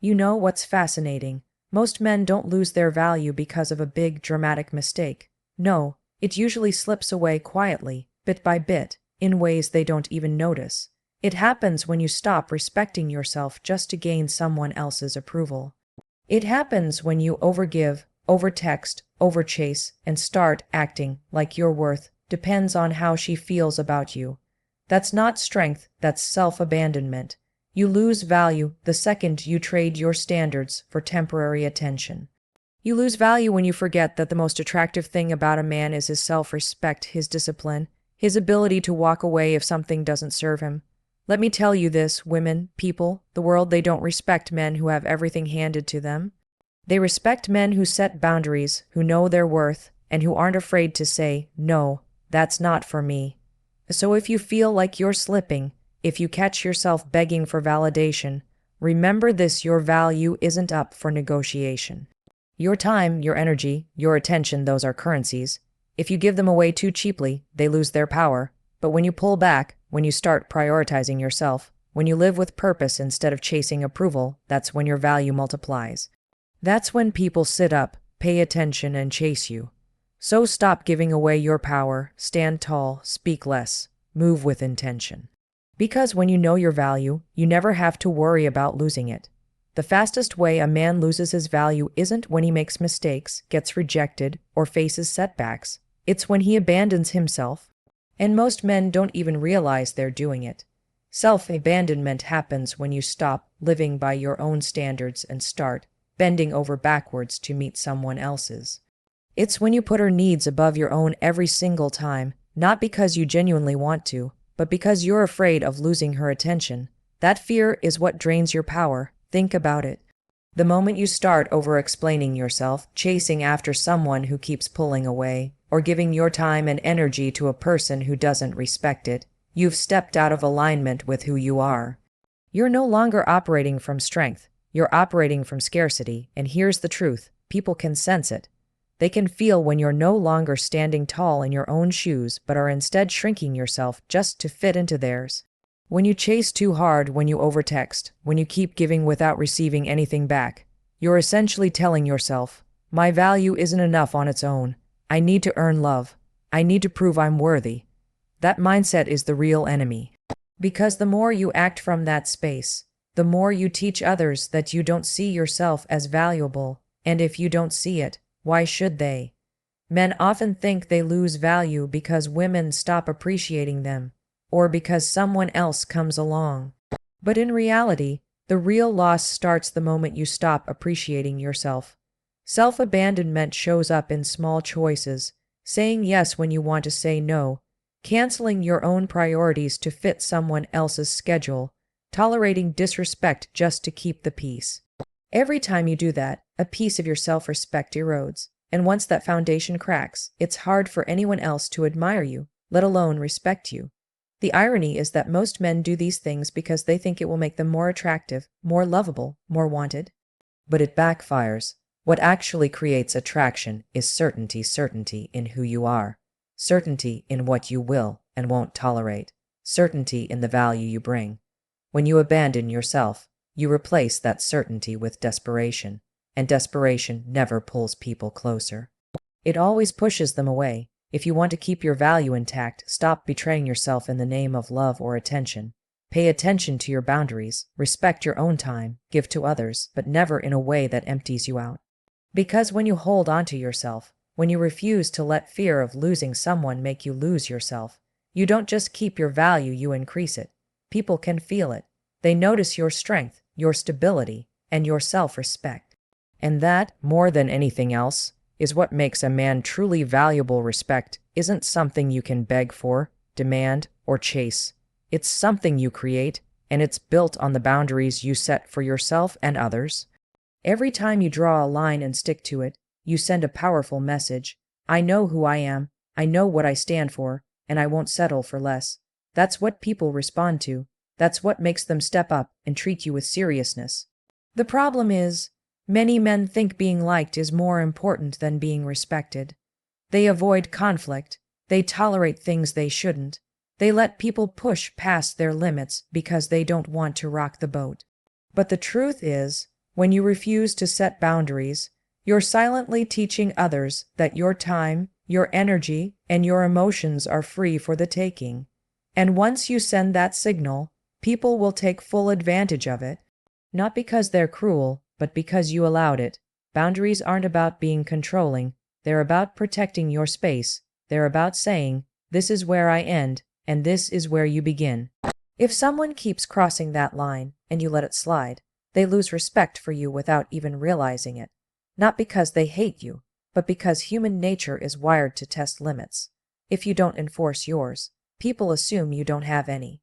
You know what's fascinating? Most men don't lose their value because of a big, dramatic mistake. No, it usually slips away quietly, bit by bit, in ways they don't even notice. It happens when you stop respecting yourself just to gain someone else's approval. It happens when you overgive, overtext, overchase, and start acting like your worth depends on how she feels about you. That's not strength, that's self-abandonment. You lose value the second you trade your standards for temporary attention. You lose value when you forget that the most attractive thing about a man is his self-respect, his discipline, his ability to walk away if something doesn't serve him. Let me tell you this, women, people, the world, they don't respect men who have everything handed to them. They respect men who set boundaries, who know their worth, and who aren't afraid to say, no, that's not for me. So if you feel like you're slipping, if you catch yourself begging for validation, remember this: your value isn't up for negotiation. Your time, your energy, your attention, those are currencies. If you give them away too cheaply, they lose their power. But when you pull back, when you start prioritizing yourself, when you live with purpose instead of chasing approval, that's when your value multiplies. That's when people sit up, pay attention, and chase you. So stop giving away your power, stand tall, speak less, move with intention. Because when you know your value, you never have to worry about losing it. The fastest way a man loses his value isn't when he makes mistakes, gets rejected, or faces setbacks. It's when he abandons himself. And most men don't even realize they're doing it. Self-abandonment happens when you stop living by your own standards and start bending over backwards to meet someone else's. It's when you put her needs above your own every single time, not because you genuinely want to, but because you're afraid of losing her attention. That fear is what drains your power. Think about it. The moment you start over-explaining yourself, chasing after someone who keeps pulling away, or giving your time and energy to a person who doesn't respect it, you've stepped out of alignment with who you are. You're no longer operating from strength. You're operating from scarcity, and here's the truth: people can sense it. They can feel when you're no longer standing tall in your own shoes, but are instead shrinking yourself just to fit into theirs. When you chase too hard, when you overtext, when you keep giving without receiving anything back, you're essentially telling yourself, my value isn't enough on its own. I need to earn love. I need to prove I'm worthy. That mindset is the real enemy. Because the more you act from that space, the more you teach others that you don't see yourself as valuable, and if you don't see it, why should they? Men often think they lose value because women stop appreciating them, or because someone else comes along. But in reality, the real loss starts the moment you stop appreciating yourself. Self-abandonment shows up in small choices: saying yes when you want to say no, canceling your own priorities to fit someone else's schedule, tolerating disrespect just to keep the peace. Every time you do that, a piece of your self-respect erodes, and once that foundation cracks, it's hard for anyone else to admire you, let alone respect you. The irony is that most men do these things because they think it will make them more attractive, more lovable, more wanted. But it backfires. What actually creates attraction is certainty in who you are, certainty in what you will and won't tolerate, certainty in the value you bring. When you abandon yourself, you replace that certainty with desperation, and desperation never pulls people closer. It always pushes them away. If you want to keep your value intact, stop betraying yourself in the name of love or attention. Pay attention to your boundaries, respect your own time, give to others, but never in a way that empties you out. Because when you hold on to yourself, when you refuse to let fear of losing someone make you lose yourself, you don't just keep your value, you increase it. People can feel it. They notice your strength, your stability, and your self-respect. And that, more than anything else, is what makes a man truly valuable. Respect isn't something you can beg for, demand, or chase. It's something you create, and it's built on the boundaries you set for yourself and others. Every time you draw a line and stick to it, you send a powerful message. I know who I am, I know what I stand for, and I won't settle for less. That's what people respond to. That's what makes them step up and treat you with seriousness. The problem is, many men think being liked is more important than being respected. They avoid conflict. They tolerate things they shouldn't. They let people push past their limits because they don't want to rock the boat. But the truth is, When you refuse to set boundaries, you're silently teaching others that your time, your energy, and your emotions are free for the taking. And once you send that signal, people will take full advantage of it, not because they're cruel, but because you allowed it. Boundaries aren't about being controlling, they're about protecting your space. They're about saying, this is where I end, and this is where you begin. If someone keeps crossing that line, and you let it slide, they lose respect for you without even realizing it. Not because they hate you, but because human nature is wired to test limits. If you don't enforce yours, people assume you don't have any.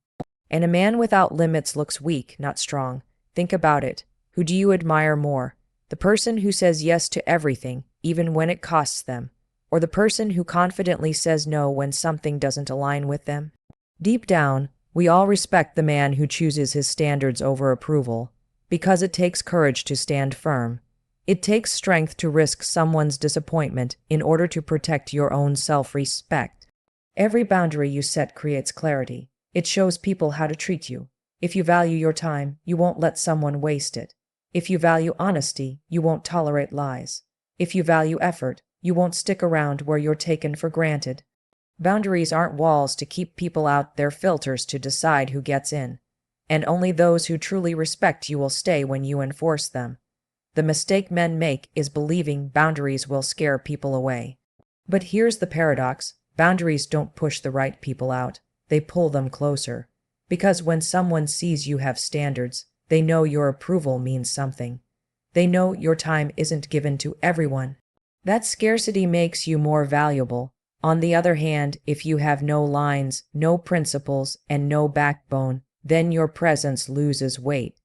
And a man without limits looks weak, not strong. Think about it. Who do you admire more? The person who says yes to everything, even when it costs them, or the person who confidently says no when something doesn't align with them? Deep down, we all respect the man who chooses his standards over approval, because it takes courage to stand firm. It takes strength to risk someone's disappointment in order to protect your own self-respect. Every boundary you set creates clarity. It shows people how to treat you. If you value your time, you won't let someone waste it. If you value honesty, you won't tolerate lies. If you value effort, you won't stick around where you're taken for granted. Boundaries aren't walls to keep people out, they're filters to decide who gets in. And only those who truly respect you will stay when you enforce them. The mistake men make is believing boundaries will scare people away. But here's the paradox: boundaries don't push the right people out, they pull them closer. Because when someone sees you have standards, they know your approval means something. They know your time isn't given to everyone. That scarcity makes you more valuable. On the other hand, if you have no lines, no principles, and no backbone, then your presence loses weight.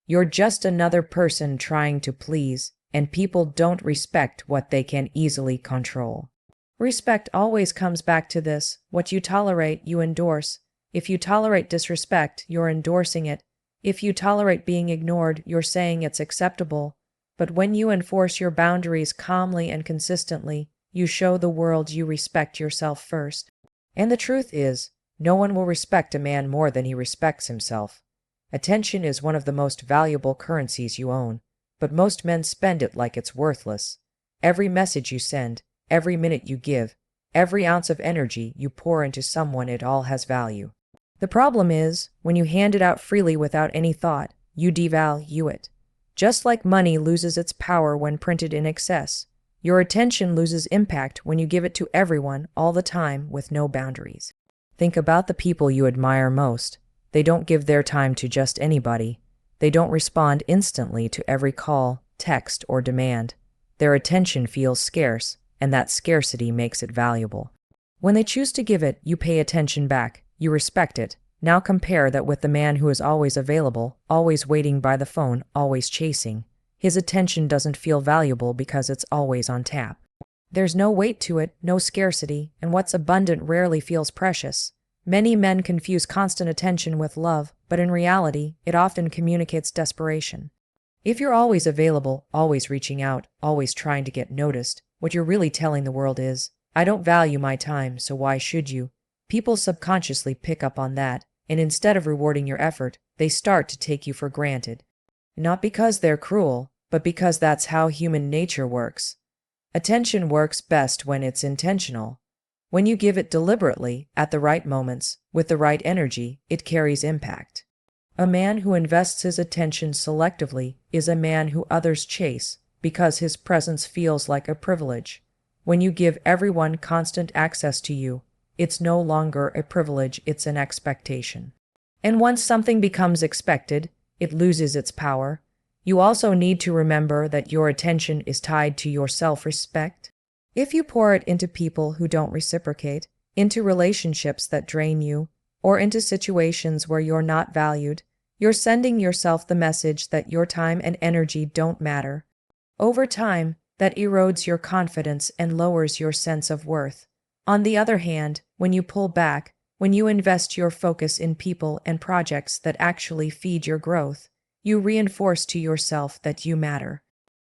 You're just another person trying to please, and people don't respect what they can easily control. Respect always comes back to this: what you tolerate, you endorse. If you tolerate disrespect, you're endorsing it. If you tolerate being ignored, you're saying it's acceptable. But when you enforce your boundaries calmly and consistently, you show the world you respect yourself first. And the truth is, no one will respect a man more than he respects himself. Attention is one of the most valuable currencies you own, but most men spend it like it's worthless. Every message you send, every minute you give, every ounce of energy you pour into someone, it all has value. The problem is, when you hand it out freely without any thought, you devalue it. Just like money loses its power when printed in excess, your attention loses impact when you give it to everyone all the time with no boundaries. Think about the people you admire most. They don't give their time to just anybody. They don't respond instantly to every call, text, or demand. Their attention feels scarce, and that scarcity makes it valuable. When they choose to give it, you pay attention back. You respect it. Now compare that with the man who is always available, always waiting by the phone, always chasing. His attention doesn't feel valuable because it's always on tap. There's no weight to it, no scarcity, and what's abundant rarely feels precious. Many men confuse constant attention with love, but in reality, it often communicates desperation. If you're always available, always reaching out, always trying to get noticed, what you're really telling the world is, I don't value my time, so why should you? People subconsciously pick up on that, and instead of rewarding your effort, they start to take you for granted. Not because they're cruel, but because that's how human nature works. Attention works best when it's intentional. When you give it deliberately, at the right moments, with the right energy, it carries impact. A man who invests his attention selectively is a man who others chase, because his presence feels like a privilege. When you give everyone constant access to you, it's no longer a privilege, it's an expectation. And once something becomes expected, it loses its power. You also need to remember that your attention is tied to your self-respect. If you pour it into people who don't reciprocate, into relationships that drain you, or into situations where you're not valued, you're sending yourself the message that your time and energy don't matter. Over time, that erodes your confidence and lowers your sense of worth. On the other hand, when you pull back, when you invest your focus in people and projects that actually feed your growth, you reinforce to yourself that you matter.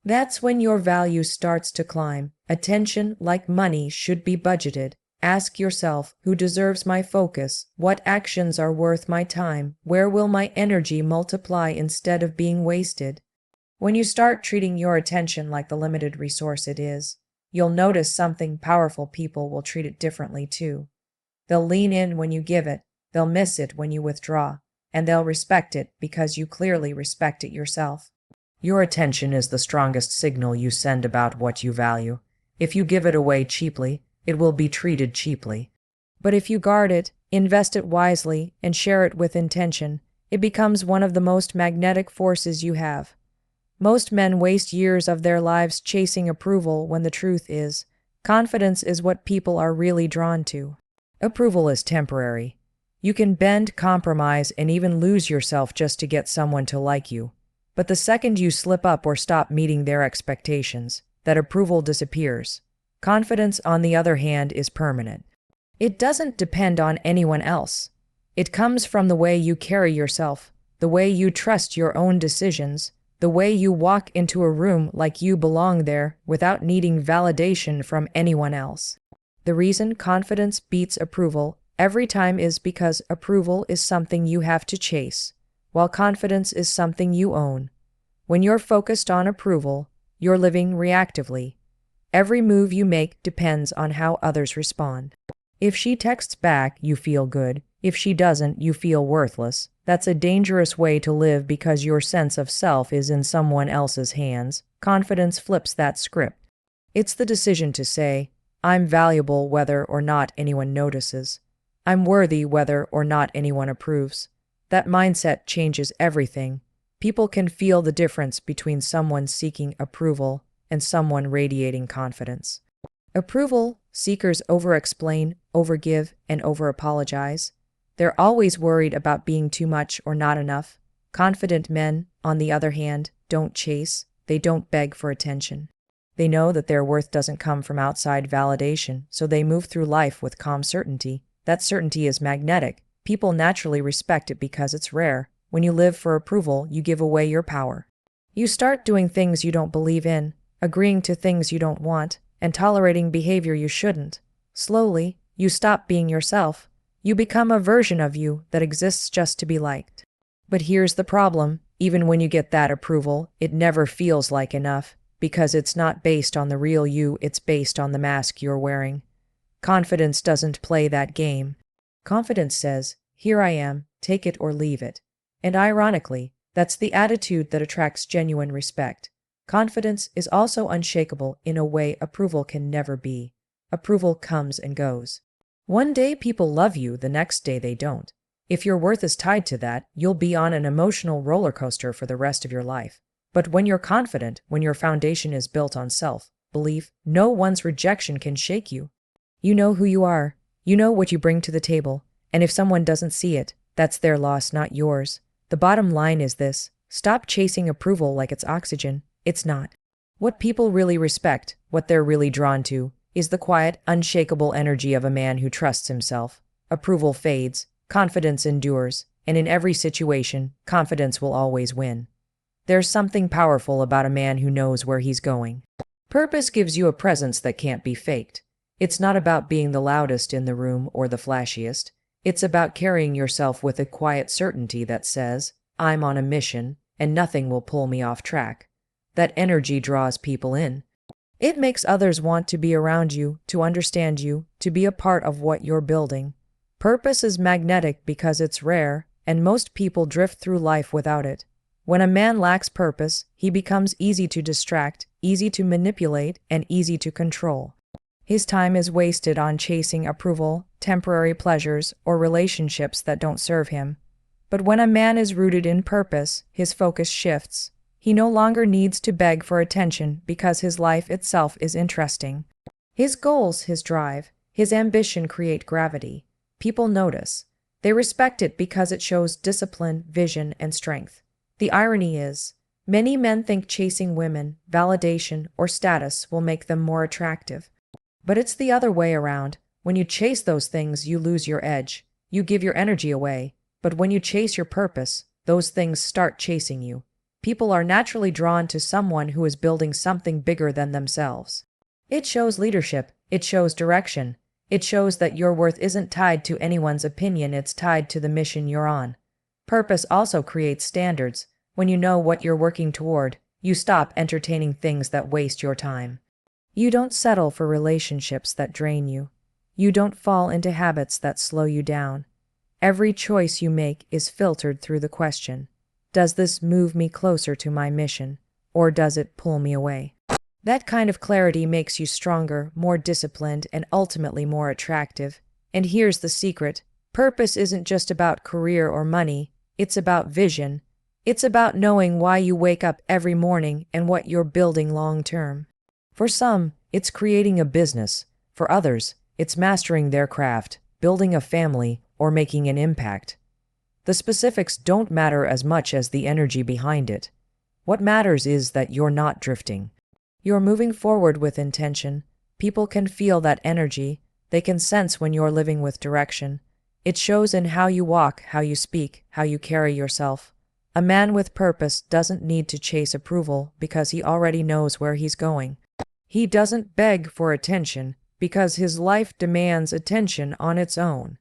That's when your value starts to climb. Attention, like money, should be budgeted. Ask yourself, who deserves my focus? What actions are worth my time? Where will my energy multiply instead of being wasted? When you start treating your attention like the limited resource it is, you'll notice something powerful people will treat it differently too. They'll lean in when you give it, they'll miss it when you withdraw, and they'll respect it because you clearly respect it yourself. Your attention is the strongest signal you send about what you value. If you give it away cheaply, it will be treated cheaply. But if you guard it, invest it wisely, and share it with intention, it becomes one of the most magnetic forces you have. Most men waste years of their lives chasing approval when the truth is, confidence is what people are really drawn to. Approval is temporary. You can bend, compromise, and even lose yourself just to get someone to like you. But the second you slip up or stop meeting their expectations, that approval disappears. Confidence, on the other hand, is permanent. It doesn't depend on anyone else. It comes from the way you carry yourself, the way you trust your own decisions, the way you walk into a room like you belong there without needing validation from anyone else. The reason confidence beats approval every time is because approval is something you have to chase, while confidence is something you own. When you're focused on approval, you're living reactively. Every move you make depends on how others respond. If she texts back, you feel good. If she doesn't, you feel worthless. That's a dangerous way to live because your sense of self is in someone else's hands. Confidence flips that script. It's the decision to say, I'm valuable whether or not anyone notices. I'm worthy whether or not anyone approves. That mindset changes everything. People can feel the difference between someone seeking approval and someone radiating confidence. Approval seekers over-explain, over-give, and over-apologize. They're always worried about being too much or not enough. Confident men, on the other hand, don't chase, they don't beg for attention. They know that their worth doesn't come from outside validation, so they move through life with calm certainty. That certainty is magnetic. People naturally respect it because it's rare. When you live for approval, you give away your power. You start doing things you don't believe in, agreeing to things you don't want, and tolerating behavior you shouldn't. Slowly, you stop being yourself. You become a version of you that exists just to be liked. But here's the problem. Even when you get that approval, it never feels like enough, because it's not based on the real you, it's based on the mask you're wearing. Confidence doesn't play that game. Confidence says, here I am, take it or leave it. And ironically, that's the attitude that attracts genuine respect. Confidence is also unshakable in a way approval can never be. Approval comes and goes. One day people love you, the next day they don't. If your worth is tied to that, you'll be on an emotional roller coaster for the rest of your life. But when you're confident, when your foundation is built on self-belief, no one's rejection can shake you. You know who you are. You know what you bring to the table. And if someone doesn't see it, that's their loss, not yours. The bottom line is this: stop chasing approval like it's oxygen. It's not. What people really respect, what they're really drawn to, is the quiet, unshakable energy of a man who trusts himself. Approval fades, confidence endures, and in every situation, confidence will always win. There's something powerful about a man who knows where he's going. Purpose gives you a presence that can't be faked. It's not about being the loudest in the room or the flashiest. It's about carrying yourself with a quiet certainty that says, I'm on a mission, and nothing will pull me off track. That energy draws people in. It makes others want to be around you, to understand you, to be a part of what you're building. Purpose is magnetic because it's rare, and most people drift through life without it. When a man lacks purpose, he becomes easy to distract, easy to manipulate, and easy to control. His time is wasted on chasing approval, temporary pleasures, or relationships that don't serve him. But when a man is rooted in purpose, his focus shifts. He no longer needs to beg for attention because his life itself is interesting. His goals, his drive, his ambition create gravity. People notice. They respect it because it shows discipline, vision, and strength. The irony is, many men think chasing women, validation, or status will make them more attractive. But it's the other way around. When you chase those things, you lose your edge. You give your energy away. But when you chase your purpose, those things start chasing you. People are naturally drawn to someone who is building something bigger than themselves. It shows leadership. It shows direction. It shows that your worth isn't tied to anyone's opinion, it's tied to the mission you're on. Purpose also creates standards. When you know what you're working toward, You stop entertaining things that waste your time. You don't settle for relationships that drain you. You don't fall into habits that slow you down. Every choice you make is filtered through the question, does this move me closer to my mission, or does it pull me away? That kind of clarity makes you stronger, more disciplined, and ultimately more attractive. And here's the secret. Purpose isn't just about career or money, it's about vision. It's about knowing why you wake up every morning and what you're building long term. For some, it's creating a business. For others, it's mastering their craft, building a family, or making an impact. The specifics don't matter as much as the energy behind it. What matters is that you're not drifting. You're moving forward with intention. People can feel that energy. They can sense when you're living with direction. It shows in how you walk, how you speak, how you carry yourself. A man with purpose doesn't need to chase approval because he already knows where he's going. He doesn't beg for attention because his life demands attention on its own.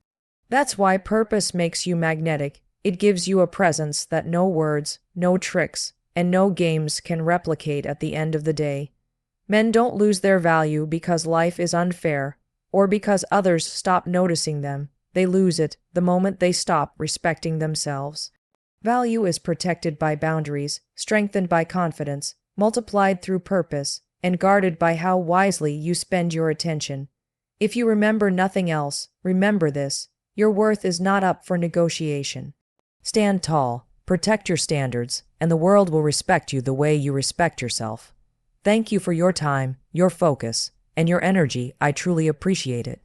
That's why purpose makes you magnetic. It gives you a presence that no words, no tricks, and no games can replicate at the end of the day. Men don't lose their value because life is unfair or because others stop noticing them. They lose it the moment they stop respecting themselves. Value is protected by boundaries, strengthened by confidence, multiplied through purpose, and guarded by how wisely you spend your attention. If you remember nothing else, remember this: your worth is not up for negotiation. Stand tall, protect your standards, and the world will respect you the way you respect yourself. Thank you for your time, your focus, and your energy. I truly appreciate it.